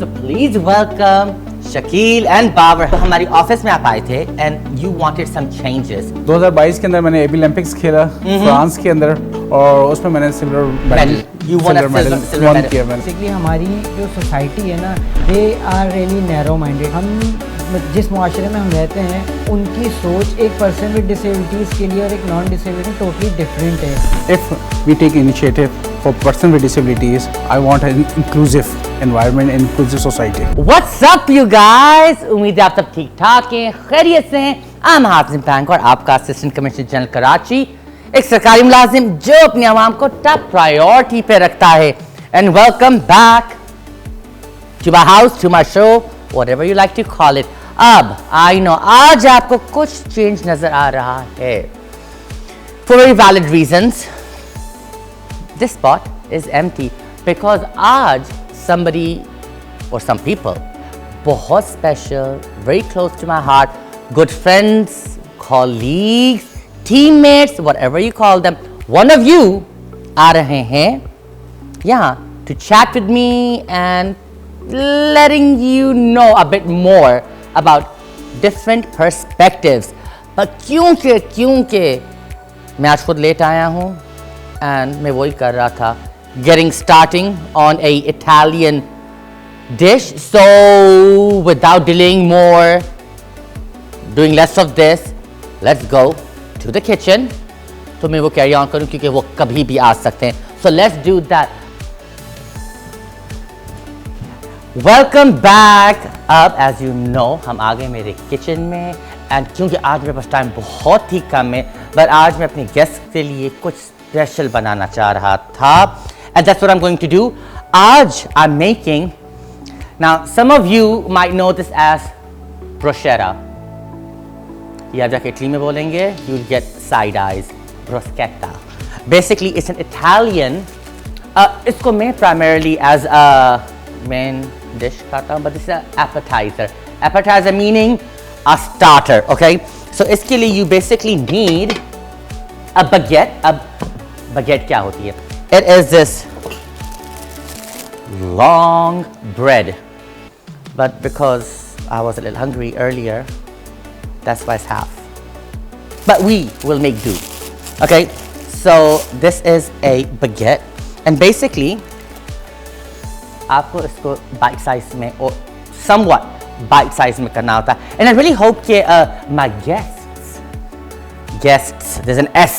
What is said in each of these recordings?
So please welcome Shakeel and Babar. तो हमारी office में आप आए थे and you wanted some changes. 2022 के अंदर मैंने एबी ओलंपिक्स खेला फ्रांस के अंदर और उसमें मैंने silver medal You won a silver medal. किया मैंने. बेसिकली हमारी जो सोसाइटी है ना, they are really narrow minded. हम जिस मुआशरे में हम रहते हैं उनकी सोच एक पर्सन विद डिसेबिलिटीज़ के लिए और एक नॉन डिसेबल्ड में टोटली डिफरेंट है. If we take initiative for person with disabilities, I want an inclusive environment, inclusive society. What's up you guys? उम्मीद है आप सब ठीक ठाक हैं, खैरियत से हैं. I'm हाफिज बैंक और आपका असिस्टेंट कमिश्नर जनरल कराची, एक सरकारी मुलाजिम जो अपने आवाम को टॉप प्रायोरिटी पे रखता है. And welcome back to my house, to my show, whatever you like to call it. अब आई नो आज आपको कुछ चेंज नजर आ रहा है. For very valid reasons, this spot is empty because आज somebody or some people बहुत special, very close to my heart, good friends, colleagues, teammates, whatever you call them, one of you आ रहे हैं यहाँ to chat with me and letting you know a bit more about different perspectives. But क्योंकि मैं आज खुद late आया हूँ and मैं वही कर रहा था, getting starting on a Italian dish. So without delaying more, doing less of this, let's go to the kitchen. तो मैं वो कैरी ऑन करूँ क्योंकि वो कभी भी आ सकते हैं. So let's do that. Welcome back. अब एज यू नो हम आ गए मेरे किचन में एंड क्योंकि आज मेरे पास टाइम बहुत ही कम है, बट आज मैं अपने गेस्ट के लिए कुछ स्पेशल बनाना चाह रहा था and that's what I am going to do. आज I am making, now some of you might know this as bruschetta. ये आप जाके इटली में बोलेंगे, you will get side eyes. Bruschetta basically it's an Italian, इसको मैं primarily as a main dish खाता हूँ, but this is an appetizer. Appetizer meaning a starter, okay? So इसके लिए you basically need a baguette. अब baguette क्या होती है? It is this long bread, but because I was a little hungry earlier, that's why it's half. But we will make do, okay? So this is a baguette, and basically आपको इसको bite size में और somewhat bite size में करना होता है. And I really hope कि my guests there is an S,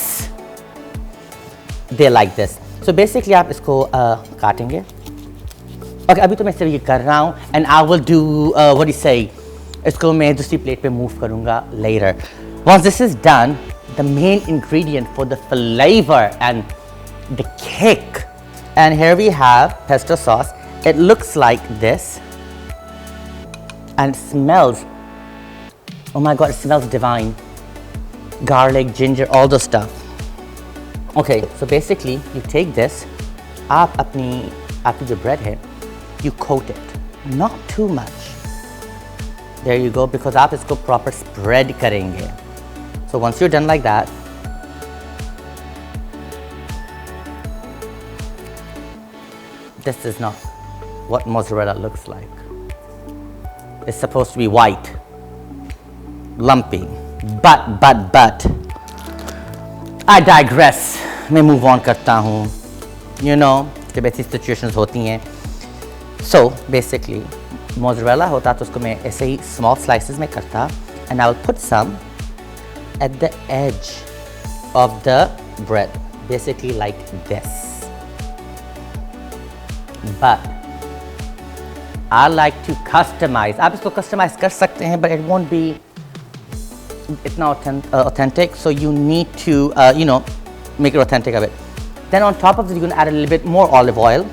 they like this. So basically आप इसको काटेंगे. ओके, अभी तो मैं सिर्फ ये कर रहा हूँ and I will do what you say, इसको मैं दूसरी प्लेट पे मूव करूँगा later. Once this is done, the main ingredient for the flavour and the kick, and here we have pesto sauce. It looks like this and it smells, oh my god, it smells divine. Garlic, ginger, all the stuff. Okay, so basically you take this, आप आपकी जो bread है, you coat it, not too much. There you go, because आप इसको proper spread करेंगे. So once you're done like that, this is not what mozzarella looks like. It's supposed to be white, lumpy, but I digress. मैं move on करता हूँ. You know, जब ऐसी situations होती हैं. So basically, mozzarella होता तो उसको मैं ऐसे ही small slices में करता, and I will put some at the edge of the bread, basically like this. But I like to customize. आप इसको customize कर सकते हैं, but it won't be इतना authentic. So you need to, you know, make it authentic of it. Then on top of it, you're going to add a little bit more olive oil.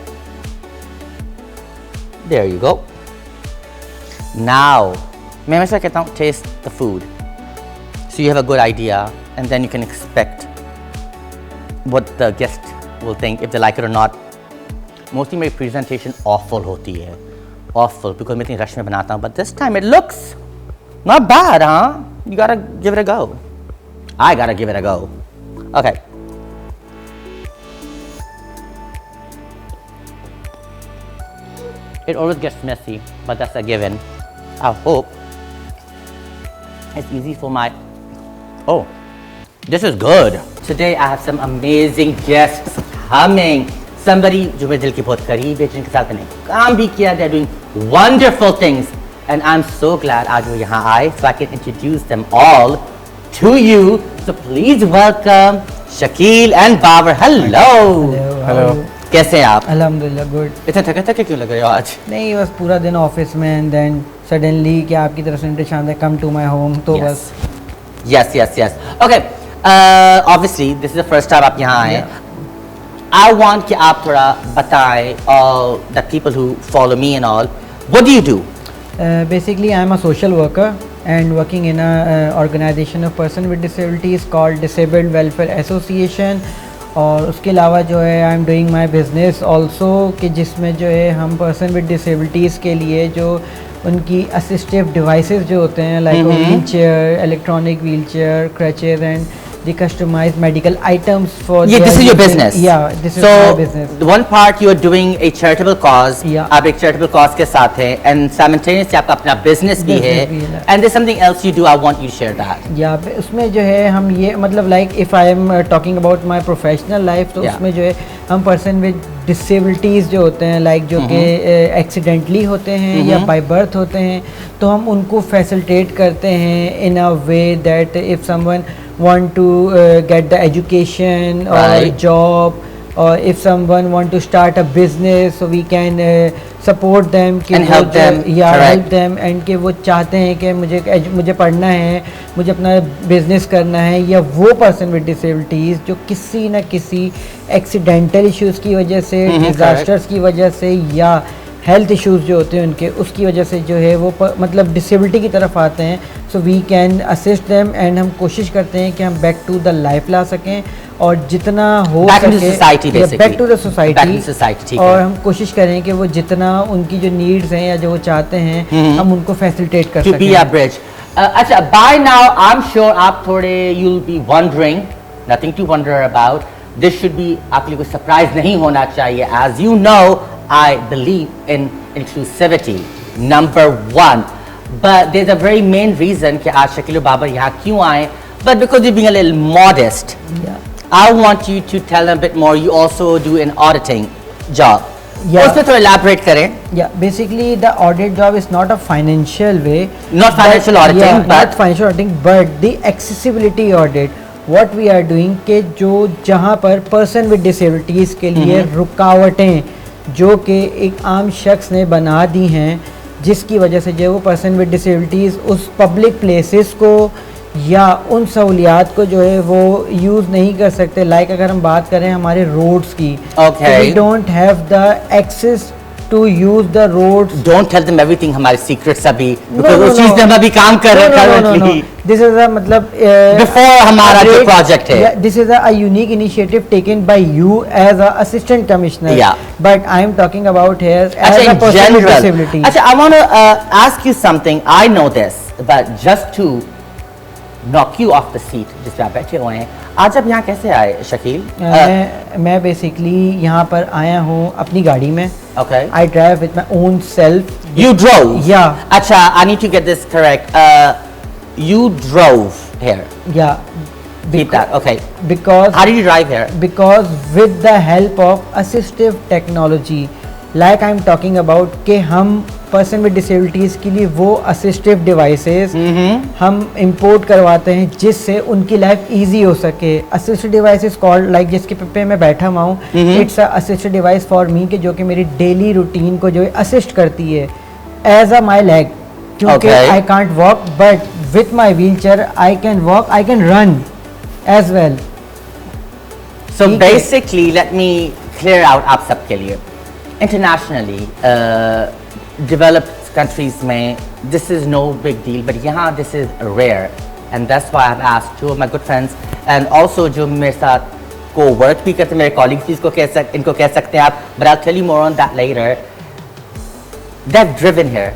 There you go. Now, मैं हमेशा कहता हूँ taste the food, so you have a good idea, and then you can expect what the guest will think, if they like it or not. Mostly मेरी presentation awful होती है, awful, because मैं इतनी rush में बनाता हूँ. But this time it looks not bad, huh? You gotta give it a go. I gotta give it a go. Okay. It always gets messy, but that's a given. I hope it's easy for my. Oh, this is good. Today I have some amazing guests coming. Somebody जो मेरे दिल के बहुत करीब है, जिनके साथ मैंने काम भी किया. They're doing wonderful things, and I'm so glad आज वो यहाँ आए, so I can introduce them all to you. So please welcome Shakil and Babar. Hello. Hello. कैसे हैं आप? अल्हम्दुलिल्लाह गुड. इतने थके थके क्यों लग रहे हो आज? नहीं बस पूरा दिन ऑफिस में एंड देन सडनली कि आपकी तरफ से इन्विटेशन है कम टू माय होम तो बस. Yes. Okay. Obviously, this is the first time आप यहाँ आए. I want कि आप थोड़ा बताएं all the people who follow me and all. What do you do? Basically, I am a social worker and working in a organization of person with disabilities called Disabled Welfare Association. और उसके अलावा जो है I am doing my business also कि जिसमें जो है हम पर्सन विद डिसेबिलिटीज़ के लिए जो उनकी असिस्टिव डिवाइसेस जो होते हैं like wheel chair, electronic wheel chair, crutches and the customized medical items for Yeah, this is your business. Yeah, this is so, my business. The one part you are doing a charitable cause. Yeah. आप एक charitable cause के साथ हैं and simultaneously आपका अपना business भी है. And there's something else you do. I want you to share that. Yeah, उसमें जो है हम ये मतलब like if I am talking about my professional life तो उसमें जो है हम person with disabilities जो होते हैं like जो कि accidentally होते हैं या by birth होते हैं तो हम उनको facilitate करते हैं in a way that if someone want to get the education or job or if someone want to start a business so we can support them and help them. help them and कि वो चाहते हैं कि मुझे पढ़ना है, मुझे अपना बिजनेस करना है या वो पर्सन विद डिसेबिलिटीज़ जो किसी न किसी एक्सीडेंटल इश्यूज़ की वजह से डिज़ास्टर्स की वजह से या हेल्थ इश्यूज़ जो होते हैं उनके उसकी वजह से जो है वो मतलब डिसेबिलिटी की तरफ आते हैं. So we can assist them and हम कोशिश करते हैं कि हम बैक टू द लाइफ ला सकें और जितना हो सके बैक टू द सोसाइटी और हम कोशिश करें कि वो जितना उनकी जो नीड्स हैं या जो वो चाहते हैं हम उनको फैसिलिटेट कर सकें. अच्छा, by now I am sure आप थोड़े you will be wondering, nothing to wonder about. This should be आपके लिए कोई सरप्राइज नहीं होना चाहिए. As you know I believe in inclusivity, number one. But there's a very main reason कि आज शकील और बाबर यहाँ क्यों आए. But because you're being a little modest, I want you to tell them a bit more. You also do an auditing job. उसमें थोड़ा elaborate करें. Yeah, basically the audit job is not a financial way. Not financial auditing, but not financial auditing, but the accessibility audit. What we are doing कि जो जहाँ पर person with disabilities के लिए रुकावटें जो कि एक आम शख्स ने बना दी हैं जिसकी वजह से जो वो पर्सन विद डिसेबिलिटीज़ उस पब्लिक प्लेसेस को या उन सहूलियात को जो है वो यूज़ नहीं कर सकते. लाइक अगर हम बात करें हमारे रोड्स की, we don't have the access to use the roads. Don't tell them everything हमारे secrets अभी because उस चीज़ में हम अभी काम कर रहे हैं currently. This is a मतलब before हमारा जो project है. Yeah, this is a unique initiative taken by you as a assistant commissioner. Yeah. But I am talking about here as a person with disability. अच्छा, I want to ask you something. I know this, but just to knock you off the seat जिस पे आप बैठे हुए हैं. आज आप यहाँ कैसे आए शकील? मैं बेसिकली यहाँ पर आया हूँ अपनी गाड़ी में. Okay. I drive with my own self. You drove? Yeah. अच्छा, I need to get this correct. You drove here? Yeah. Keep that. Okay. Because how did you drive here? Because with the help of assistive technology, like I'm talking about कि हम person with disabilities के लिए वो assistive devices हम import करवाते हैं जिससे उनकी लाइफ इजी हो सके. असिस्टिव डिवाइसेस कॉल्ड लाइक जिसके पे मैं बैठा हुआ हूँ, it's a assistive device for me के जो कि मेरी डेली रूटीन को जो है असिस्ट करती है एज अ माई लेग क्योंकि I can't walk but with my wheelchair I can walk, I can run as well. So basically let me clear out आप सबके लिए. इंटरनेशनली developed countries में this is no big deal, but यहाँ this is rare, and that's why I've asked two of my good friends and also जो मेरे साथ को work भी करते मेरे colleagues भी इनको कह सकते हैं आप, but I'll tell you more on that later. They've driven here,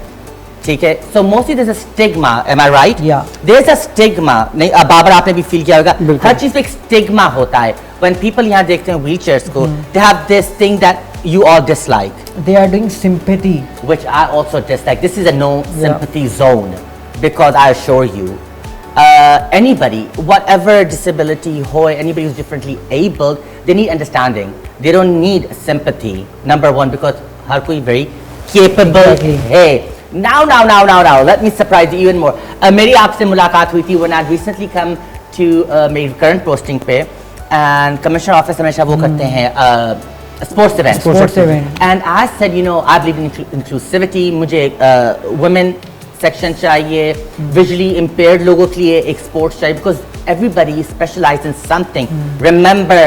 ठीक है. So mostly there's a stigma, am I right? Yeah. There's a stigma. नहीं, बाबर आपने भी feel किया होगा. हर चीज़ पे एक stigma होता है. When people यहाँ देखते हैं wheelchairs को, they have this thing that you all dislike, They are doing sympathy. which I also dislike. This is a no sympathy zone, because I assure you, anybody, whatever disability, anybody who's differently abled, they need understanding. They don't need sympathy. Number one, because har koi very capable Exactly. hai. Now, let me surprise you even more. मेरी आपसे मुलाकात हुई थी when I recently come to मेरी current posting पे, and commissioner office हमेशा वो करते हैं sports event. Sports event. And I said, you know, I believe in inclusivity. मुझे women section चाहिए, visually impaired लोगों के लिए एक sports चाहिए, because everybody is specialized in something. Remember,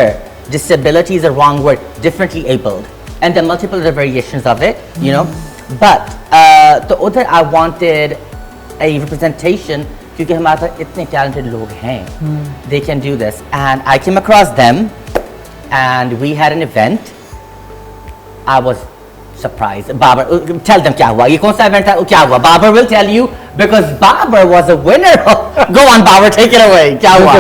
disability is a wrong word. Differently abled, and there are multiple variations of it. You know, but तो उधर I wanted a representation, क्योंकि हमारे पास इतने talented लोग हैं. They can do this, and I came across them, and we had an event. I was surprised. Babar, tell them क्या हुआ. ये कौन सा event था? क्या हुआ? Babar will tell you, because Babar was a winner. Go on, Babar, take it away. क्या हुआ?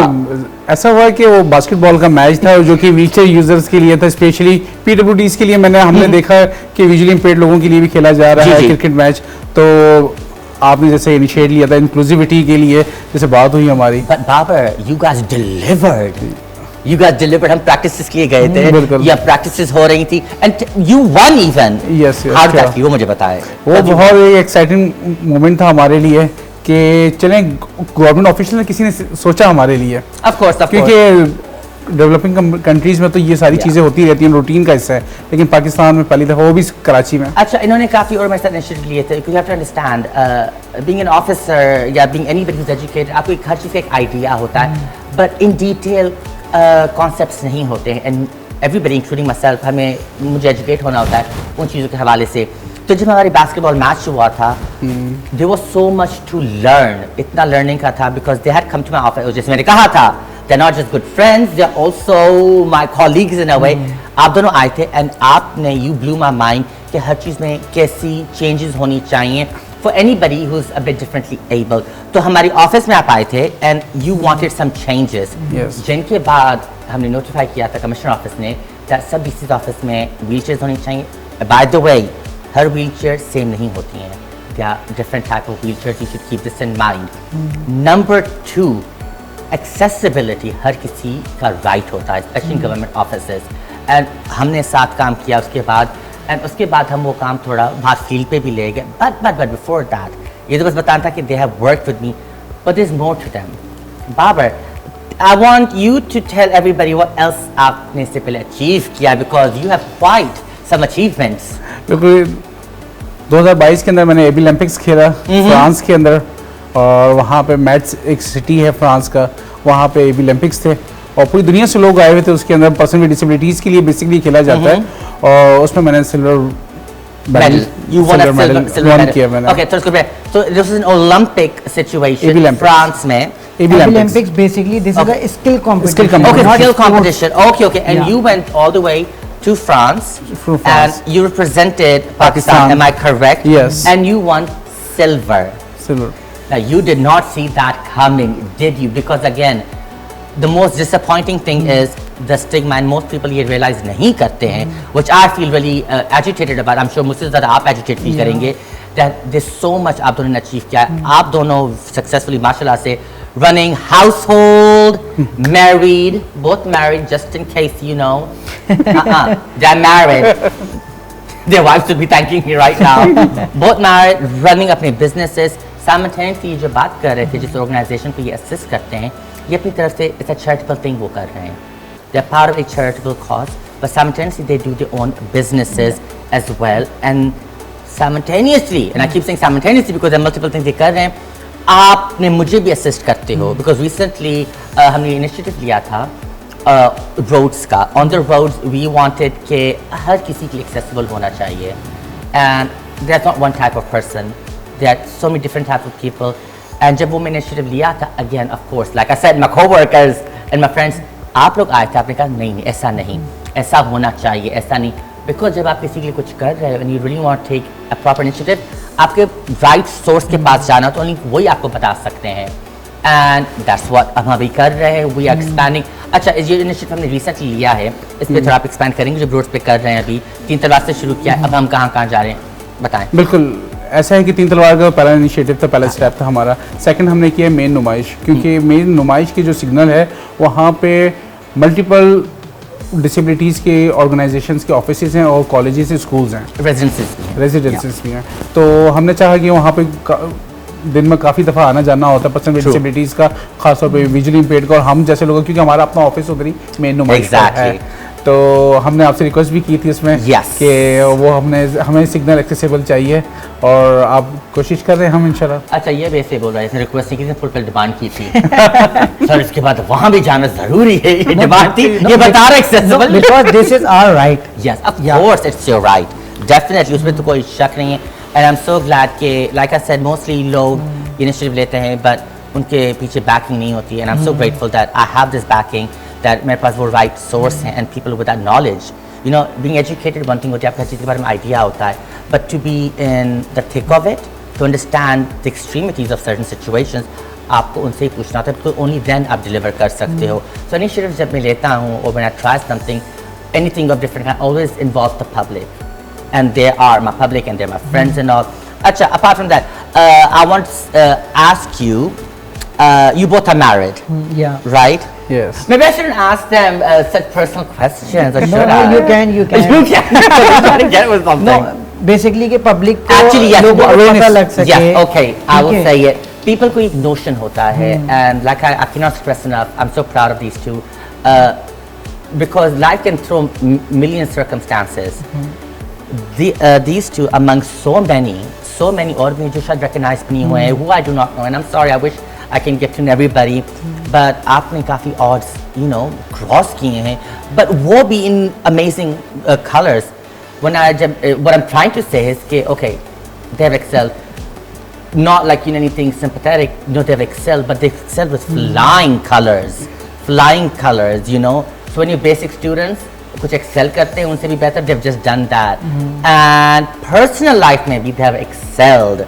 ऐसा हुआ कि वो बास्केटबॉल का मैच था जो कि व्हीलचेयर यूजर्स के लिए था, स्पेशली पीडब्ल्यूडीज के लिए हमने देखा कि विजुअली इम्पेयर्ड लोगों के लिए भी खेला जा रहा जी, है जी। Cricket match. तो आपने जैसे इनिशिएट लिया था इंक्लूसिविटी के लिए, जैसे बात हुई हमारी। But Babar, you guys delivered. You guys delivered. हम practices के लिए गए थे, बिल्कुल। या practices हो रही थी, and you won even. Yes, yes, How did that sure. feel? वो मुझे बताएं. वो बहुत एक एक्साइटिंग मोमेंट था हमारे लिए कि चलें, गवर्नमेंट ऑफिशियल ने किसी ने सोचा हमारे लिए, Of course, of course. क्योंकि डेवलपिंग कंट्रीज में तो ये सारी चीज़ें होती रहती हैं, रूटीन का हिस्सा है, लेकिन पाकिस्तान में पहली दफ़ा, वो भी कराची में। अच्छा, इन्होंने काफ़ी और मेरे साथ इनिशिएटिव लिए थे, because you have to understand, being an officer या being anybody who's educated, आपको एक हर चीज़ का एक आइडिया होता है, but in detail concepts नहीं होते हैं, and everybody including myself, मुझे educate होना होता है उन चीज़ों के हवाले से। तो जब हमारी बास्केटबॉल मैच हुआ था, there was so much to learn, इतना learning का था, because they had come to my office, जैसे मैंने कहा था, they're not just good friends, they're also my colleagues in a way. आप दोनों आए थे, and आपने you blew my mind कि हर चीज़ में कैसी changes होनी चाहिए for anybody who's a bit differently able. तो हमारी ऑफिस में आप आए थे, and you wanted some changes. Yes. जिनके बाद हमने notify किया था कमिश्नर ऑफिस ने that सब BC's ऑफिस में wheelchairs होनी चाहिए. By the way, her wheelchair same नहीं होती हैं. There are different type of wheelchairs. You should keep this in mind. Number 2, accessibility हर किसी का right होता है, especially in government offices. And हमने साथ काम किया उसके बाद, and उसके बाद हम वो काम थोड़ा बाहर फील्ड पे भी ले गए. But before that, ये तो बस बताना था कि they have worked with me, but there's more to them. Babar, I want you to tell everybody what else आपने इससे पहले achieve किया, because you have quite some achievements. क्योंकि 2022 के अंदर मैंने एबी ओलंपिक्स खेला फ्रांस के अंदर, और वहाँ पे मैट्स एक सिटी है फ्रांस का, वहाँ पे एबी ओलंपिक्स थे, और पूरी दुनिया से लोग आए हुए थे। उसके अंदर पर्सन विद डिसेबिलिटीज़ के लिए बेसिकली खेला जाता है, और उसमें मैंने silver Medal. You won a silver medal. किया मैंने। Okay, so this is an Olympic situation. AB Olympics. France में. AB Olympics Olympics basically this Okay. is a skill competition. Skill competition. Okay, not skill sports. competition. Okay, and Yeah. you went all the way to France, Through France. and you represented Pakistan. Pakistan. Am I correct? Yes. And you won silver. Silver. Now you did not see that coming, did you? Because again, the most disappointing thing is the stigma, and most people ये realize नहीं करते हैं, which I feel really agitated about. I'm sure मुझसे ज़्यादा आप agitate feel करेंगे that there's so much आप दोनों ने achieve किया है. आप दोनों successfully माशाल्लाह से running household, married, both married, just in case you know. They're married. Their wives should be thanking me right now. Both married, running अपने businesses. Simultaneously जो बात कर रहे थे, जिस organization को ये assist करते हैं, ये अपनी तरफ से it's a charitable thing वो कर रहे हैं. They're part of a charitable cause, but simultaneously they do their own businesses as well. And simultaneously, and I keep saying simultaneously because there are multiple things they कर रहे हैं, आपने मुझे भी assist करते हो, because recently हमने initiative लिया था roads का. On the roads we wanted कि हर किसी के लिए accessible होना चाहिए, and there's not one type of person, there are so many different types of people. And जब वो मैंने initiative लिया था, again of course like I said, my co-workers and my friends, आप लोग आए थे, आपने कहा नहीं ऐसा नहीं, ऐसा होना चाहिए, ऐसा नहीं, because जब आप किसी के लिए कुछ कर रहे हो and you really want to take a proper initiative, आपके right source के पास जाना हो तो only वही आपको बता सकते हैं, and that's what हम अभी कर रहे हैं. We are expanding. अच्छा, ये इनिशिएटिव हमने रिसेंटली लिया है, इस पे थोड़ा आप एक्सपेंड करेंगे? जो ब्रोड्स पे कर रहे हैं अभी 3 तलवार से शुरू किया है, अब हम कहाँ जा रहे हैं बताएं। बिल्कुल ऐसा है कि 3 तलवार का पहला इनिशिएटिव था, पहला स्टेप था हमारा। सेकंड हमने किया मेन नुमाइश, क्योंकि मेन नुमाइश की जो सिग्नल है वहाँ पे मल्टीपल डिसेबिलिटीज़ के ऑर्गेनाइजेशंस के ऑफिसेज हैं और कॉलेजेस स्कूल्स हैं, रेजिडेंसेस भी हैं। तो हमने चाहा कि वहाँ पे दिन में काफ़ी दफ़ा आना जाना होता है पर्सन विद डिसेबिलिटीज़ का, खासतौर पे विजुअली इम्पेयर्ड का और हम जैसे लोगों, क्योंकि हमारा अपना ऑफिस उधर ही मेन नुमाइश है। तो हमने आपसे रिक्वेस्ट भी की थी इसमें कि वो हमें सिग्नल एक्सेसिबल चाहिए और आप कोशिश कर रहे हैं हम इंशाल्लाह। अच्छा, ये वैसे बोल रहा है, रिक्वेस्ट नहीं की थी, फुल डिमांड की थी सर, इसके बाद वहाँ भी जाना जरूरी है, ये डिमांड थी, ये बता रहा accessible because this is our right. Yes, of course it's your right, definitely, उसमें तो कोई शक नहीं है। And I am so glad कि लाइक आई सेड मोस्टली लोग इनिशिएटिव लेते हैं बट उनके पीछे बैकिंग नहीं होती है। And I am so grateful that I have this backing, that मेरे पास वो राइट सोर्स हैं and people with that knowledge. You know, being educated one thing होती है, आपको हर चीज़ के बारे में आइडिया होता है, but to be in the thick of it, to understand the extremities of certain situations, आपको उनसे ही पूछना होता है, तो ओनली देन आप डिलीवर कर सकते हो। सो इनिशिएटिव जब मैं लेता हूँ और when I try something, anything of different, I always involve the public and they are my public and they're my friends and all. Acha, apart from that, I want to ask you, you both are married, Yeah. right? Yes. Maybe I shouldn't ask them such personal questions, or should I? you can. You can. I'm trying to get with something. No, basically कि public को Actually, yes, लोगों को पता लग सके। Yes, okay, I will ठीक है। say it. People को एक notion होता है, and like I cannot stress enough, I'm so proud of these two, because life can throw million circumstances. These two among so many और भी जो शायद recognize नहीं हुए हैं, who I do not know, and I'm sorry, I wish I can get to know everybody, but आपने काफ़ी odds, you know, cross किए हैं, but वो भी in amazing colors. When what I'm trying to say is कि okay, they have excelled, not like in anything sympathetic, no, they have excelled, but they excelled with flying colors, you know. So when you're basic students, कुछ Excel करते हैं उनसे भी बेहतर, they've just done that, and personal life में भी they have excelled.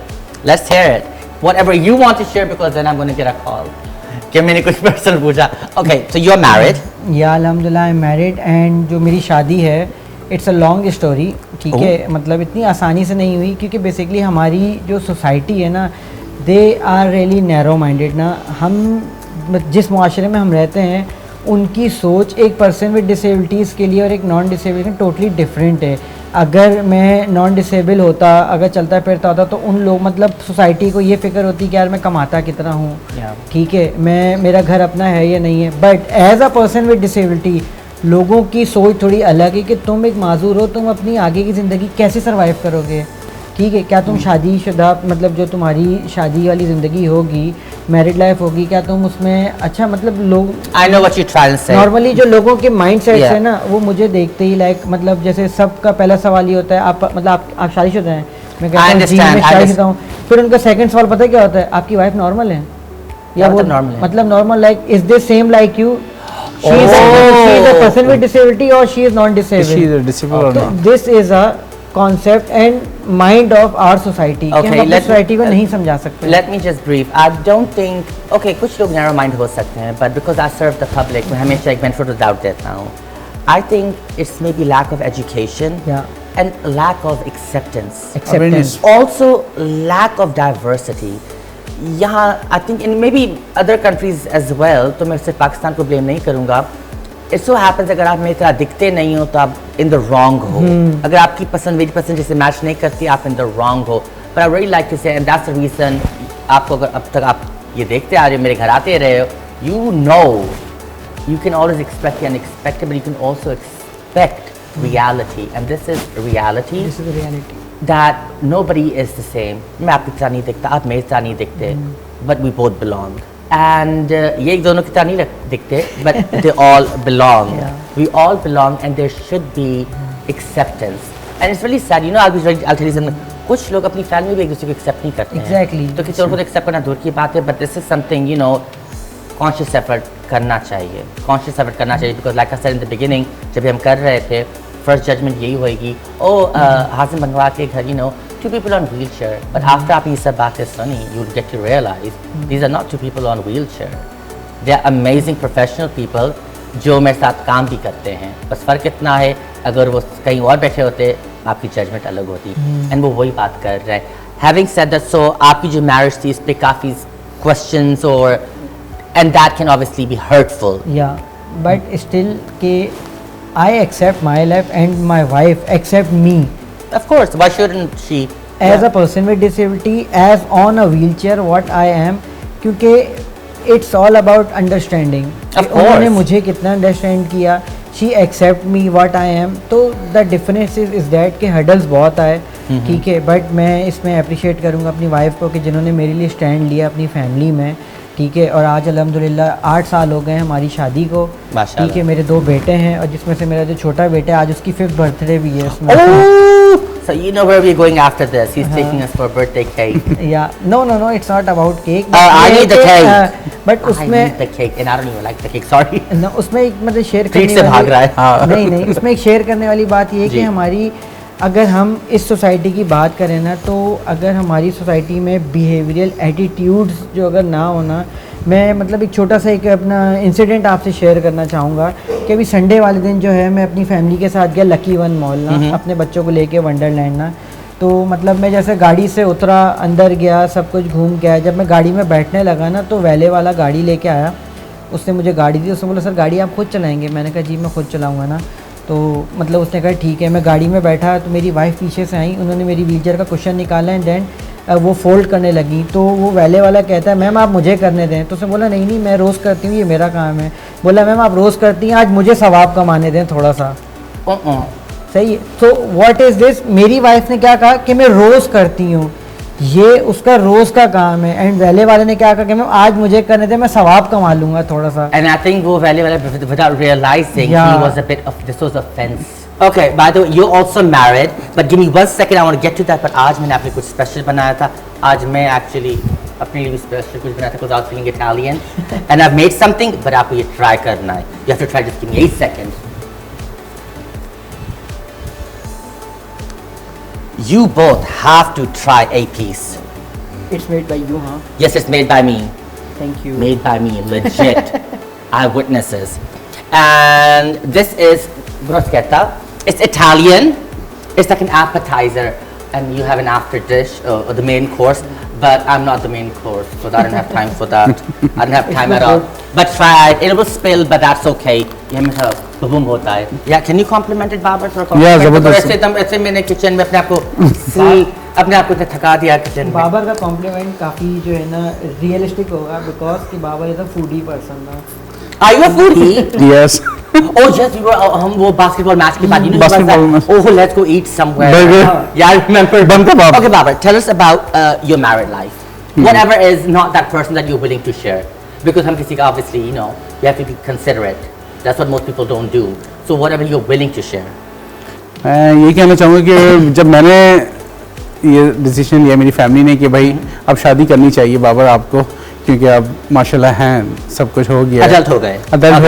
Let's hear it, whatever you want to share, because then I'm going to get a call कि मैंने कुछ personal पूछा। Okay, so you're married? या अल्हम्दुलिल्लाह I am married, and जो मेरी शादी है इट्स अ लॉन्ग स्टोरी, ठीक है, मतलब इतनी आसानी से नहीं हुई, क्योंकि बेसिकली हमारी जो सोसाइटी है ना, they are really narrow minded ना। हम जिस मुआशरे में हम रहते हैं उनकी सोच एक पर्सन विद डिसेबिलिटीज़ के लिए और एक नॉन डिसेबल के टोटली डिफरेंट है। अगर मैं नॉन डिसेबल होता, अगर चलता फिरता होता, तो उन लोग मतलब सोसाइटी को ये फिक्र होती कि यार मैं कमाता कितना हूँ, ठीक है, मेरा घर अपना है या नहीं है। But as a person with disability लोगों की सोच थोड़ी अलग है कि तुम एक माजूर हो, तुम अपनी आगे की ज़िंदगी कैसे सर्वाइव करोगे, ठीक है, क्या तुम शादीशुदा, मतलब जो तुम्हारी शादी वाली ज़िंदगी होगी, मैरिड लाइफ होगी, क्या तुम उसमें अच्छा, मतलब लोग I know what you're trying to say. Normally जो लोगों के माइंड सेट है ना, वो मुझे देखते ही लाइक, मतलब जैसे सबका पहला सवाल ये होता है आप मतलब आप शादीशुदा हैं, मैं कहता हूँ जी मैं शादीशुदा हूँ, फिर उनका सेकंड सवाल पता है क्या होता है, आपकी वाइफ नॉर्मल है या वो मतलब normal, like is they same like you, she is a person with disability or she is non-disabled. She is disabled or not. This is a concept and mind of our society. Okay, कि हम अपनी society को नहीं समझा सकते. Let me just brief. I don't think, okay, कुछ लोग narrow mind हो सकते हैं, but because I serve the public, मैं हमेशा एक benefit of doubt देता हूँ. I think it's maybe lack of education and lack of acceptance. Also lack of diversity. यहाँ I think in maybe other countries as well, तो मैं सिर्फ पाकिस्तान को ब्लेम नहीं करूँगा। इट सो हैपन्स अगर आप मेरी तरह दिखते नहीं हो तो आप इन द रॉन्ग हो, अगर आपकी पसंद मेरी पसंद जैसे मैच नहीं करती आप इन द रॉन्ग हो। But I really like to say, and that's the reason, आपको अगर अब तक आप ये देखते आ रहे हो, मेरे घर आते रहे हो, you know you can always expect unexpected, but you can also expect reality, and this is reality. This is the reality. That nobody is the same. मैं आपकी तरह नहीं दिखता, आप मेरी तरह नहीं दिखते, but we both belong. And ये एक दोनों की तरह नहीं दिखते, but they all belong. We all belong, and there should be acceptance. And it's really sad, you know. I'll tell you something. कुछ लोग अपनी फैमिली में भी एक दूसरे को एक्सेप्ट नहीं करते Exactly. हैं, तो किसी और को एक्सेप्ट करना दूर की बात है, but this is something, you know, conscious effort करना चाहिए, conscious effort करना चाहिए, because like I said in the beginning, जब हम कर रहे थे, फर्स्ट जजमेंट यही होएगी, हाजिम बनवा के घर, you know, two people on wheelchair, but after आप ये सब बातें सुनी, you'll get to realize these are not two people on wheelchair. They are amazing professional people जो मेरे साथ काम भी करते हैं, बस फ़र्क इतना है अगर वो कहीं और बैठे होते आपकी जजमेंट अलग होती एंड वो वही बात कर रहे हैं। हैविंग सेड दैट, सो आपकी जो मैरिज थी इस पे काफ़ी क्वेश्चंस और and that can obviously be hurtful. या बट स्टिल के I accept my life and my wife accept me of course, why shouldn't she as a person with disability, as on a wheelchair what I am, क्योंकि it's all about understanding. उन्होंने मुझे कितना understand किया, she accept me what I am. तो the difference is that के hurdles बहुत आए, ठीक है, बट मैं इसमें अप्रिशिएट करूँगा अपनी वाइफ को कि जिन्होंने मेरे लिए स्टैंड लिया अपनी फैमिली में, ठीक है। और आज अल्हम्दुलिल्लाह 8 साल हो गए हैं हमारी शादी को, ठीक है। मेरे 2 बेटे हैं और जिसमें से मेरा जो छोटा बेटा है आज उसकी 5th बर्थडे भी है उसमें। So you know where we're going after this. He's taking us for a birthday cake. Yeah, no, it's not about cake. I need the cake. But I उसमें need the cake and I don't even like the cake. Sorry. No, उसमें एक मतलब share Treat करने से वाली भाग रहा है। हाँ। नहीं, उसमें एक शेयर करने वाली बात ये है कि हमारी, अगर हम इस सोसाइटी की बात करें ना, तो अगर हमारी सोसाइटी में बिहेवियरल एटीट्यूड्स जो अगर ना होना, मैं मतलब एक छोटा सा एक अपना इंसिडेंट आपसे शेयर करना चाहूँगा कि अभी संडे वाले दिन जो है मैं अपनी फैमिली के साथ गया लकी वन मॉल ना, अपने बच्चों को लेके वंडरलैंड ना। तो मतलब मैं जैसे गाड़ी से उतरा, अंदर गया, सब कुछ घूम के आया। जब मैं गाड़ी में बैठने लगा ना, तो वैले वाला गाड़ी लेके आया, उसने मुझे गाड़ी दी। उसने बोला सर गाड़ी आप खुद चलाएंगे? मैंने कहा जी मैं खुद चलाऊँगा ना। तो मतलब उसने कहा ठीक है। मैं गाड़ी में बैठा तो मेरी वाइफ पीछे से आई, उन्होंने मेरी व्हीलचेयर का कुशन निकाला एंड देन वो फोल्ड करने लगी। तो वो वैले वाला कहता है मैम आप मुझे करने दें। तो उसने बोला नहीं मैं रोज़ करती हूँ, ये मेरा काम है। बोला मैम आप रोज़ करती हैं, आज मुझे सवाब कमाने दें थोड़ा सा। सही है। तो व्हाट इज़ दिस, मेरी वाइफ ने क्या कहा कि मैं रोज़ करती हूँ, ये उसका रोज़ का काम है। एंड वैले वाले ने क्या कहा कि मैम आज मुझे करने दें, मैं सवाब कमा लूँगा थोड़ा सा। And I think वो वैले वाला without realizing he was a bit of this was offense. Okay, by the way, you're also married, but give me 1 second, I want to get to that. But आज मैंने आपके कुछ special बनाया था। आज मैं actually अपने लिए भी स्पेशल कुछ बनाया था because I was feeling Italian, and I've made something, but आपको ये try करना है। You have to try. Just give me 8 seconds. You both have to try a piece. It's made by you, huh? Yes, it's made by me. Thank you. Made by me, legit. Eyewitnesses. And this is bruschetta. It's Italian. It's like an appetizer, and you have an after dish or the main course. But I'm not the main course because I don't have time for that. I don't have time at all. But try it. It will spill, but that's okay. ये मेरा बबूम होता है। Yeah, can you compliment it, Babar? Yeah, जबरदस्त। ऐसे मैंने kitchen में अपने आप को थका दिया किचन में। बाबर का कॉम्प्लीमेंट काफ़ी जो है ना रियलिस्टिक होगा बिकॉज कि Babar is a foodie person ना। Are you a foodie? Yes. Oh yes, we were. हम वो basketball match के बाद, you know, Basketball match. Oh, let's go eat somewhere. Burger. Yeah, I remember. Bun kebab. Okay, Babar, tell us about your married life. Whatever is not that person that you're willing to share, because हम किसी का obviously, you know, you have to be considerate. That's what most people don't do. So whatever you're willing to share. मैं ये कहना चाहूँगा कि जब मैंने ये डिसीजन लिया मेरी फैमिली ने कि भाई अब शादी करनी चाहिए बाबर आपको, क्योंकि अब माशाल्लाह हैं सब कुछ हो गया, अडल्ट हो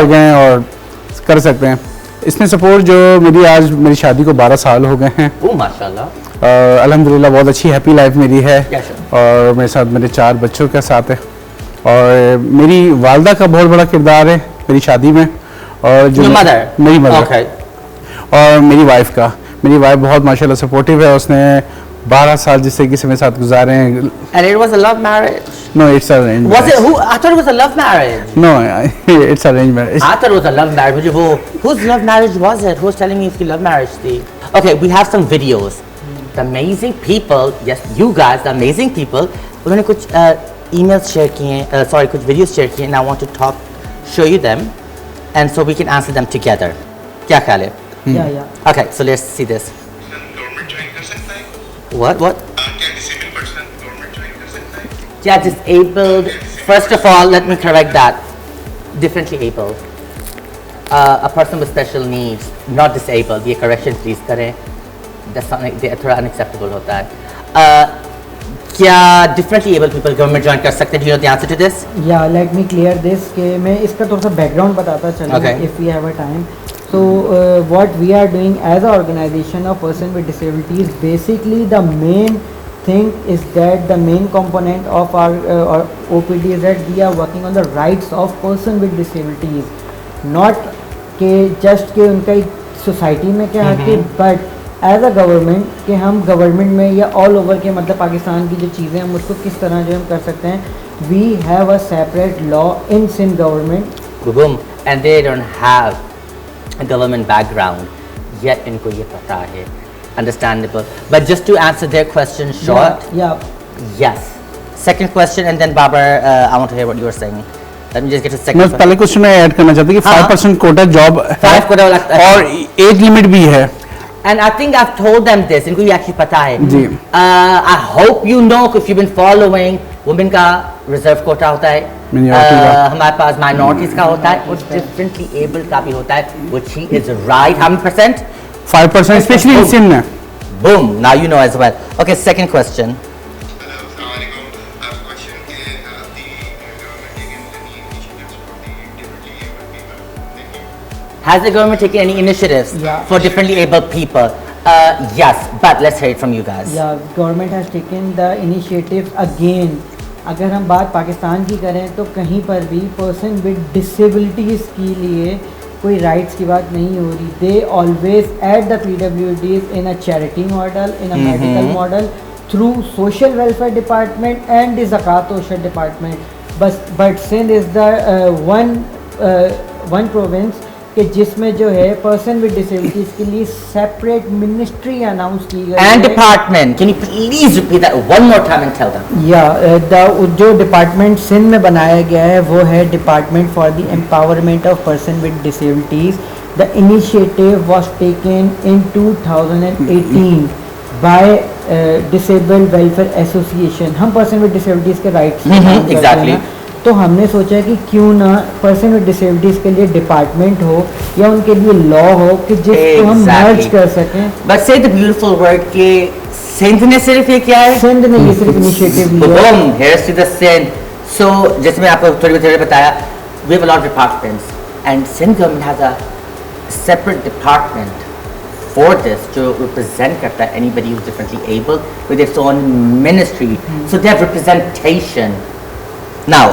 गए हैं और कर सकते हैं। इसमें सपोर्ट जो मेरी शादी को 12 साल हो गए हैं। ओह माशाल्लाह। अल्हम्दुलिल्लाह बहुत अच्छी हैप्पी लाइफ मेरी है। Yes, sir. और मेरे साथ मेरे 4 बच्चों के साथ है और मेरी वालदा का बहुत बड़ा किरदार है मेरी शादी में। और जो मेरी मदर okay. और मेरी वाइफ बहुत माशाल्लाह सपोर्टिव है। उसने 12 साल जिससे किसी के साथ गुजारे हैं। And it was a love marriage? No, it's arranged. Was it? Who? I thought it was a love marriage. No, it's arranged marriage. I thought it was a love marriage. Whose love marriage was it? Who was telling me it's a love marriage thing? Okay, we have some videos. The amazing people, yes, you guys, the amazing people. उन्होंने कुछ emails share किए हैं, sorry, कुछ videos share किए हैं, and I want to show you them, and so we can answer them together. क्या ख्याल है? Yeah. Okay, so let's see this. Government join कर सकता है? What? क्या डिसेबल्ड पर्सन गवर्नमेंट ज्वाइन कर सकता है? Yeah, disabled. First of all, let me correct that. Differently abled. A person with special needs, not disabled. ये correction please करें. That's not, थोड़ा unacceptable होता है. क्या differently able people government join कर सकते हैं? Do you know the answer to this? Yeah, let me clear this कि मैं इसका थोड़ा सा background बताता चलूँ Okay. if we have a time. So what we are doing as an organization of person with disabilities, basically the main thing is that the main component of our OPD is that we are working on the rights of person with disabilities, not कि just कि उनका एक society में क्या हक है, but as a government कि हम गवर्नमेंट में या ऑल ओवर के मतलब पाकिस्तान की जो चीज़ें हम उसको किस तरह जो हम कर सकते हैं। We have a separate law in Sindh government. Boom. And they don't have a government background yet इनको ये पता है, understandable. But just to answer their question short, yes. Second question and then Babar, I want to hear what you were saying. Let me just get to second मैं question. पहले question में add करना चाहता हूँ कि हाँ। 5% Kota job है 5 quota लगता है। और एज लिमिट भी है। And I think I've told them this, इनको ये actually पता है। जी। I hope you know if you've been following, women का reserve quota होता है। Minority का। हमारे पास minorities का होता है, कुछ differently abled का भी होता है, which he is right. How many percent? 5% specially in Sindh में। Boom. Now you know as well. Okay, second question. Hello, Assalamualaikum. I have a question. The government taken any initiatives for the differently abled people? Thank you. Has the government taken any initiatives Yeah. for differently abled people? Yes, but let's hear it from you guys. या government has taken the initiative again. अगर हम बात पाकिस्तान की करें तो कहीं पर भी पर्सन विद डिसेबिलिटीज़ के लिए कोई राइट्स की बात नहीं हो रही। They always at the PWDs in a charity model, in a medical model, through social welfare department and the ज़कात social department. But Sindh is the one province कि जिसमें जो है पर्सन विद डिसेबिलिटीज़ के लिए सेपरेट मिनिस्ट्री अनाउंस की गई And है। department, can you please repeat that one more time and tell them? या जो डिपार्टमेंट सिंध में बनाया गया है वो है department for the empowerment of person with disabilities. The initiative was taken in 2018 by disabled welfare association. हम पर्सन विद डिसेबिलिटीज़ के राइट्स exactly. तो हमने सोचा कि क्यों ना पर्सन विद डिसेबिलिटीज़ के लिए डिपार्टमेंट हो या उनके लिए लॉ हो कि जिसको हम Exactly. मर्ज कर सकें। But say the beautiful word कि सिंध ने सिर्फ ये किया है। सिंध ने ये सिर्फ इनिशिएटिव लिया। Boom, here's to the Sindh. So जैसे मैं आपको थोड़ी बताया, we have a lot of departments and Sindh government has a separate department for this जो represent करता है anybody who's differently able with its own ministry. So they have representation. Now,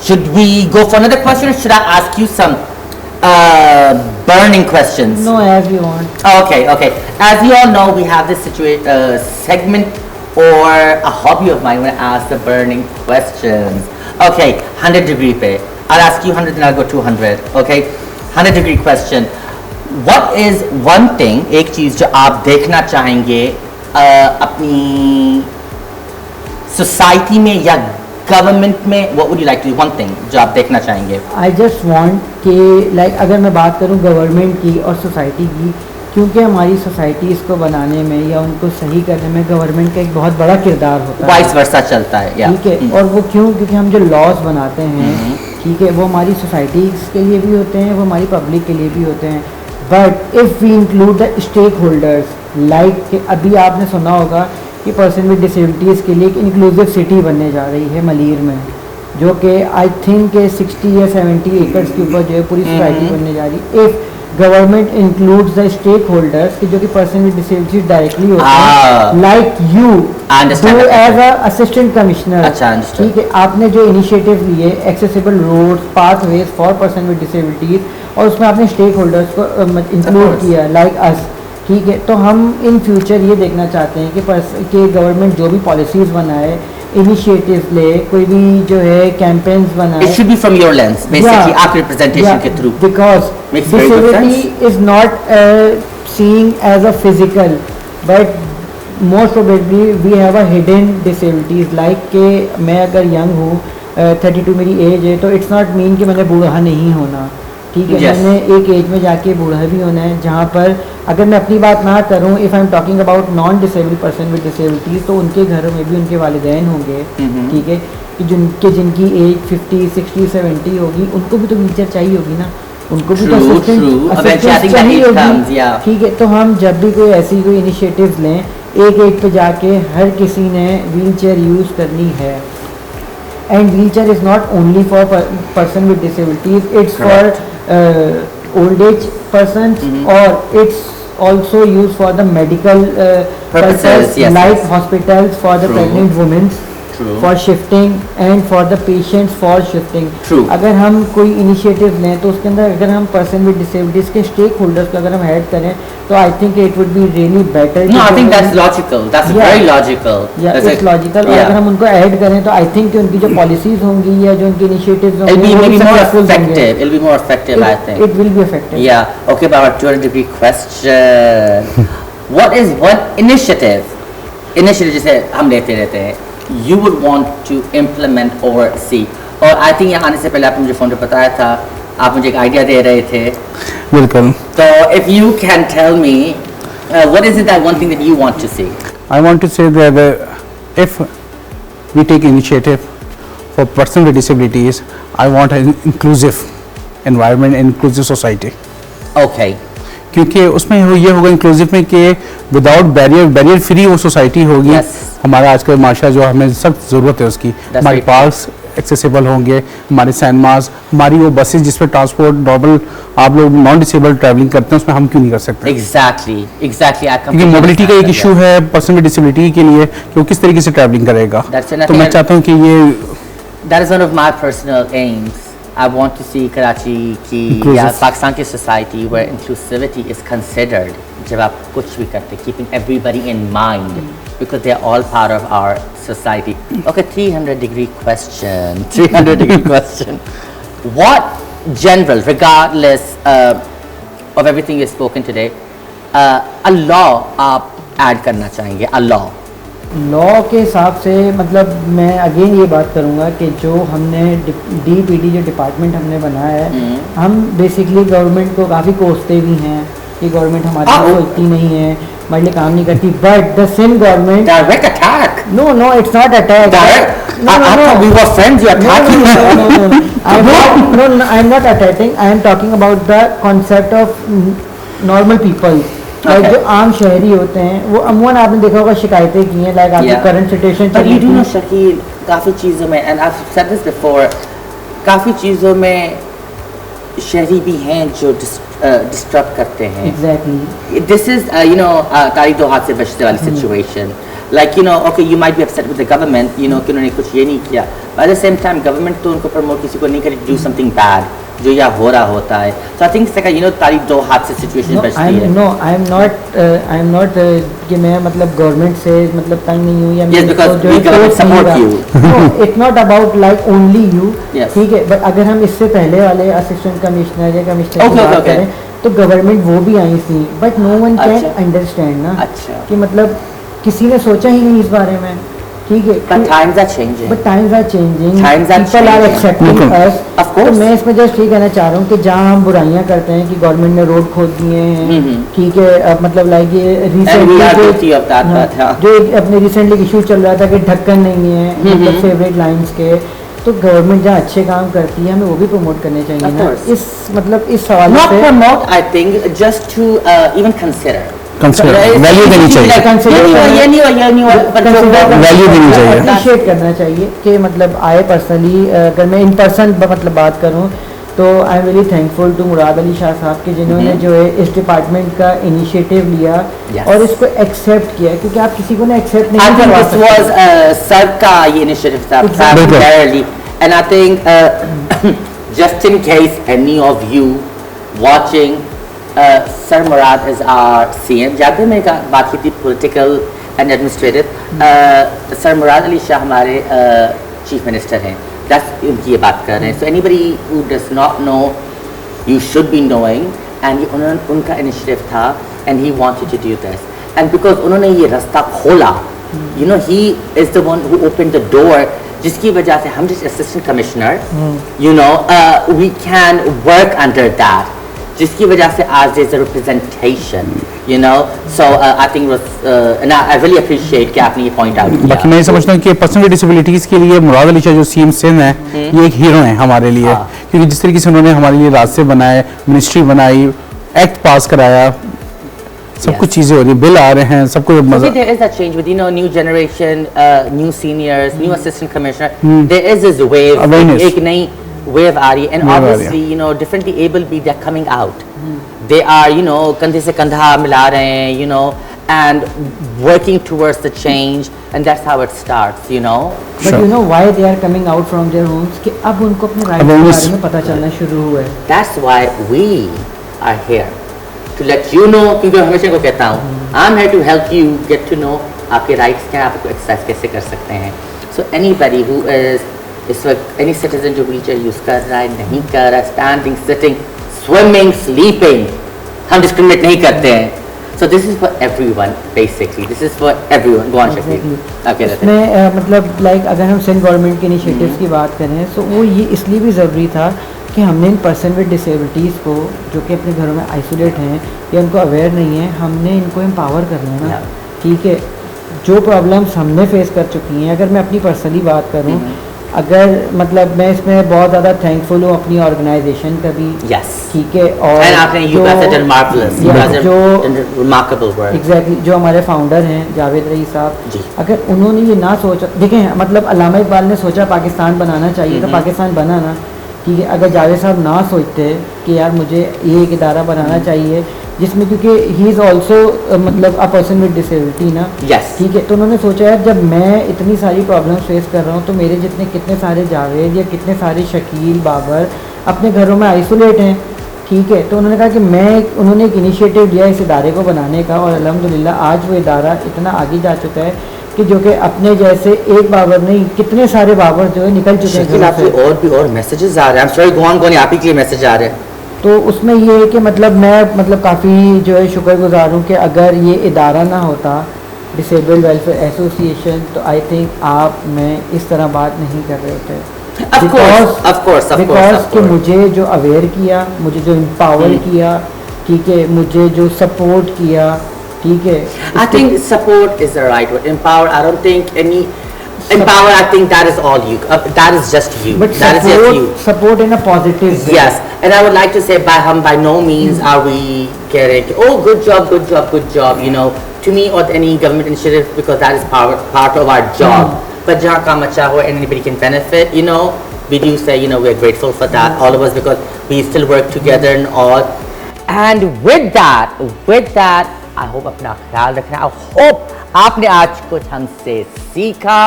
should we go for another question or should I ask you some burning questions? No, as you want. Okay, okay. As you all know, we have this segment or a hobby of mine when I ask the burning questions. Okay, 100-degree pe. I'll ask you 100 and I'll go 200. Okay, 100-degree question. What is one thing, एक चीज जो आप देखना चाहेंगे अपनी society में या government में? What would you like to do? One thing जो आप देखना चाहेंगे? आई जस्ट वॉन्ट कि लाइक अगर मैं बात करूँ गवर्नमेंट की और सोसाइटी की, क्योंकि हमारी सोसाइटी इसको बनाने में या उनको सही करने में गवर्नमेंट का एक बहुत बड़ा किरदार होता है। वाइस वर्सा चलता है, या ठीक है। और वो क्यों? क्योंकि हम जो लॉज बनाते हैं, ठीक है, वो हमारी सोसाइटीज़ के लिए भी होते हैं, वो हमारी पब्लिक के लिए भी होते हैं। But if we include the stakeholders, like अभी आपने सुना होगा कि पर्सन विद डिसेबिलिटीज़ के लिए एक इंक्लूसिव सिटी बनने जा रही है मलीर में, जो कि आई थिंक 60 या 70 एकड़्स के ऊपर जो है पूरी सोसाइटी बनने जा रही है। If government includes the stakeholders कि जो कि पर्सन विद डिसेबिलिटीज डायरेक्टली होते हैं, like you do as a assistant commissioner. अच्छा, ठीक है। आपने जो इनिशिएटिव लिए accessible roads, pathways for person with disabilities, और उसमें आपने स्टेक होल्डर्स को इंक्लूड किया लाइक अस। ठीक है। तो हम इन फ्यूचर ये देखना चाहते हैं कि गवर्नमेंट जो भी पॉलिसीज़ बनाए, इनिशिएटिव्स ले, कोई भी जो है कैंपेन्स बनाए, It should be from your lens, basically, आपके representation के through. Because Makes very good disability is not seen as a physical, but most probably we have a hidden disabilities. Like कि मैं अगर यंग हूँ, 32 मेरी as है, तो it's not mean कि मैंने बूढ़ा नहीं होना। ठीक है। Yes. मैंने एक एज में जाके बूढ़ा भी होना है, जहाँ पर अगर मैं अपनी बात ना करूँ, if I am talking about non disabled person with disabilities, तो उनके घरों में भी उनके वालिदैन होंगे। ठीक है। कि जिनकी एज 50, 60, 70 होगी, उनको भी तो व्हीलचेयर चाहिए होगी ना, उनको भी तो True, assistance true. Eventually, I think that चाहिए age comes, होगी। yeah. ठीक है। तो हम जब भी कोई ऐसी कोई इनिशिएटिव लें, एक एज पे जाके हर किसी ने व्हीलचेयर यूज़ करनी है। And wheelchair is not only for person with disabilities, it's for old age person, और it's also used for the medical Purposes, yes, like yes. hospitals for the True. pregnant women. True. For shifting and for the patients for shifting. True. अगर हम कोई initiative लें तो उसके अंदर अगर हम पर्सन विद डिसेबिलिटीज़ के स्टेक होल्डर्स को अगर हम ऐड करें तो I think it would be really better. No, I think that's logical. That's Yeah. very logical. That's it's logical. और yeah. अगर हम उनको ऐड करें तो आई थिंक कि उनकी जो पॉलिसीज होंगी या जो उनकी इनिशिएटिव्स It'll be होंगे maybe more successful होंगे। effective. It'll be more effective, I think. It will be effective. Yeah. Okay, about our 200-degree question. What is one initiative जैसे हम लेते रहते हैं, you would want to implement or see? और I think यहाँ आने से पहले आपने मुझे फ़ोन पे बताया था, आप मुझे एक आइडिया दे रहे थे। बिल्कुल। तो if you can tell me, what is it that one thing that you want to see? I want to say that if we take initiative for person with disabilities, I want an inclusive environment, inclusive society. Okay. क्योंकि उसमें ये होगा inclusive में कि without barrier free वो society होगी। Yes. हमारा आजकल माशा जो हमें सख्त ज़रूरत है उसकी, हमारे right. पार्क्स एक्सेसिबल होंगे, हमारे सिनेमाज, हमारी वो बसेस जिस पर ट्रांसपोर्ट नॉर्मल आप लोग नॉन डिसेबल ट्रैवलिंग करते हैं उसमें हम क्यों नहीं कर सकते? Exactly. I क्योंकि मोबिलिटी का एक इशू है पर्सन विद डिसेबिलिटी के लिए कि वो किस तरीके से ट्रैवलिंग करेगा। That's it. तो मैं चाहता हूँ कि ये That is one of my personal aims. I want to see Karachi की या पाकिस्तान की society where inclusivity is considered जब आप कुछ भी करते, keeping everybody in mind because they are all part of our society. Okay, 300-degree question. 300-degree question. What general, regardless of everything you've spoken today, a law आप add करना चाहेंगे? A law. Law के हिसाब से मतलब मैं again ये बात करूँगा कि जो हमने DPD जो डिपार्टमेंट हमने बनाया है, हम बेसिकली गवर्नमेंट को काफ़ी कोसते भी हैं कि गवर्नमेंट हमारे लिए सोचती नहीं है, हमारे लिए काम नहीं करती, but the same government Direct attack. No, it's not attack. Direct. No. I thought we were friends. You're attacking. No. I'm not attacking. I am talking about the concept of normal people. Okay. जो आम शहरी होते हैं वो अमूमन आपने देखा होगा शिकायतें की हैं, लाइक आपकी current situation But you do know Shakeel, काफ़ी चीज़ों में, and I've said this before, काफ़ी चीज़ों में शहरी भी हैं जो डिस्टर्ब करते हैं। Exactly. This is तारी दो हाथ से बचने वाली situation. Like okay, you might be upset with the government, कि उन्होंने कुछ ये नहीं किया, but at the same time government तो उनको promote किसी को नहीं करी do something bad जो या हो रहा होता है। So I think it's like तारी दो हाथ से situation बचती है। I'm not कि मैं मतलब गवर्नमेंट से मतलब तंग नहीं हूँ या Yes, because we government support you. No, it's not about like only you. Yes. ठीक है, but अगर हम इससे पहले वाले असिस्टेंट कमिश्नर या कमिश्नर की Okay, बात okay. करें तो गवर्नमेंट वो भी आई थी, बट नो वन कैन अच्छा। अंडरस्टैंड ना अच्छा। कि मतलब किसी ने सोचा ही नहीं इस बारे में। ठीक है, But times are changing. But times are changing. Times are People are changing. accepting us. Of course. तो मैं इसमें जस्ट ये कहना चाह रहा हूँ कि जहाँ हम बुराइयाँ करते हैं कि गवर्नमेंट ने रोड खोद दिए हैं, ठीक है, अब मतलब लाइक ये And we are guilty of that, but, हाँ. जो एक अपने रिसेंटली इशू चल रहा था कि ढक्कन नहीं है मतलब फेवरेट लाइंस के, तो गवर्नमेंट जहाँ अच्छे काम करती है हमें वो भी प्रमोट करने चाहिए Of ना। course. इस मतलब इस सवाल Not से promote, I think, just to even consider. Value देनी चाहिए। ये नहीं हुआ, वैल्यू देनी चाहिए। अप्रिशिएट करना चाहिए कि मतलब आए पर्सनली, अगर मैं इन पर्सन मतलब बात करूं तो I am very thankful to Murad Ali Shah साहब के जिन्होंने जो है इस डिपार्टमेंट का इनिशिएटिव लिया और इसको एक्सेप्ट किया, क्योंकि आप किसी को ना एक्सेप्ट नहीं करवा this was सकते। सर का ये initiative था Exactly. primarily, and I think just in case any of you watching, Sir Murad is our CM. जब भी मैंने बात की थी political and administrative, Sir Murad Ali Shah हमारे chief minister हैं। That's उनकी ये बात कर रहे हैं। So anybody who does not know, you should be knowing, and ये उनका initiative था, and he wanted to do this, and because उन्होंने ये रास्ता खोला, he is the one who opened the door, जिसकी वजह से हम जिस assistant commissioner, we can work under that, जिसकी वजह से आज there's a representation, so I think it was and I really appreciate कि आपने ये point out किया। बाकी मैं ये समझता हूँ कि पर्सन विद डिसेबिलिटीज के लिए मुराद अली शाह जो सीएम सिंध है, ये एक हीरो है हमारे लिए, क्योंकि जिस तरीके से उन्होंने हमारे लिए रास्ते बनाए, मिनिस्ट्री बनाई, एक्ट पास कराया, सब कुछ चीजें हो रही है, बिल आ रहे हैं, सब कुछ So there is a change with new generation, new seniors, new assistant commissioner. There is this wave, Awareness. एक नई wave आ रही है, and obviously differently able be they're coming out. They are कंधे से कंधा मिला रहे हैं, and working towards the change, and that's how it starts, you know. But Sure. you know why they are coming out from their homes कि अब उनको अपने राइट्स के Awareness. बारे में पता चलना शुरू हुआ है. That's why we are here to let you know, क्योंकि मैं हमेशा को कहता हूँ I'm here to help you get to know आपके rights क्या हैं, आपको exercise कैसे कर सकते हैं. So anybody who is इस वक्त any citizen जो wheelchair use कर रहा है, नहीं कर रहा है, standing, sitting, swimming, sleeping, हम discriminate नहीं करते हैं. So this is for everyone basically. This is for everyone. Go on, Shakti. Exactly. Okay, that's it. इसमें मतलब लाइक अगर हम सेंट्रल गवर्नमेंट के इनिशिएटिव्स की बात करें तो वो ये इसलिए भी ज़रूरी था कि हमने इन पर्सन विद डिसेबिलिटीज़ को जो कि अपने घरों में आइसोलेट हैं या उनको अवेयर नहीं है, हमने इनको एम्पावर करना है ना. Yeah. ठीक है, जो प्रॉब्लम्स हमने फेस कर चुकी हैं, अगर मैं अपनी पर्सनली बात करूं, अगर मतलब मैं इसमें बहुत ज़्यादा थैंकफुल हूँ अपनी ऑर्गेनाइजेशन का भी. Yes. ठीक है, और And आपने you guys have done marvelous. You Yeah, guys have जो- done remarkable work. एग्जैक्टली जो हमारे फाउंडर हैं जावेद रई साहब, जी. अगर उन्होंने ये ना सोचा, देखें मतलब अल्लामा इकबाल ने सोचा पाकिस्तान बनाना चाहिए तो पाकिस्तान बना ना. ठीक है, अगर जावेद साहब ना सोचते कि यार मुझे ये एक इदारा बनाना चाहिए जिसमें, क्योंकि ही इज़ ऑल्सो मतलब अ पर्सन विद डिसेबिलिटी ना. Yes. ठीक है, तो उन्होंने सोचा यार जब मैं इतनी सारी प्रॉब्लम्स फेस कर रहा हूँ तो मेरे जितने कितने सारे जावेद या कितने सारे शकील बाबर अपने घरों में आइसोलेट हैं. ठीक है, तो उन्होंने कहा कि उन्होंने एक इनिशिएटिव लिया इस इदारे को बनाने का, और अल्हम्दुलिल्लाह आज वो इदारा इतना आगे जा चुका है कि जो कि अपने जैसे एक बाबर नहीं, कितने सारे बाबर जो है निकल चुके हैं शकील घरों आपके से. और भी और मैसेजेस आ रहे हैं. I'm sorry, go on, आप ही के लिए मैसेज आ रहे हैं. तो उसमें ये है कि मतलब मैं मतलब काफ़ी जो है शुक्रगुजार हूँ कि अगर ये इदारा ना होता डिसेबल्ड वेलफेयर एसोसिएशन, तो आई थिंक आप मैं इस तरह बात नहीं कर रहे होते. Of course, of course, of because course. कि मुझे जो अवेयर किया, मुझे जो एम्पावर किया, ठीक है, मुझे जो सपोर्ट किया, ठीक है. I think support is the right word. Empower, I don't think any empower. I think that is all you. That is just you. But That is just you. support in a positive way. Yes, and I would like to say by no means are we getting good job, good job, good job. You know, to me or any government initiative, because that is part of our job. But jahan kaam acha ho and anybody can benefit, you know, we do say, you know, we're grateful for that, all of us, because we still work together and all. And with that, I hope अपना ख्याल रखना. I hope आपने आज कुछ हमसे सीखा.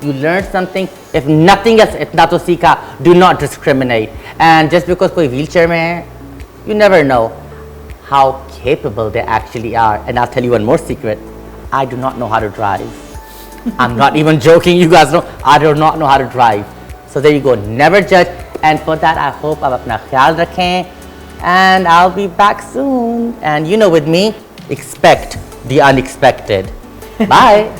You learned something. If nothing else, इतना तो सीखा. Do not discriminate. And just because कोई wheelchair में है, you never know how capable they actually are. And I'll tell you one more secret. I do not know how to drive. I'm not even joking. You guys know I do not know how to drive. So there you go. Never judge. And for that, I hope आप अपना ख्याल रखें. And I'll be back soon. And you know, with me, expect the unexpected. Bye.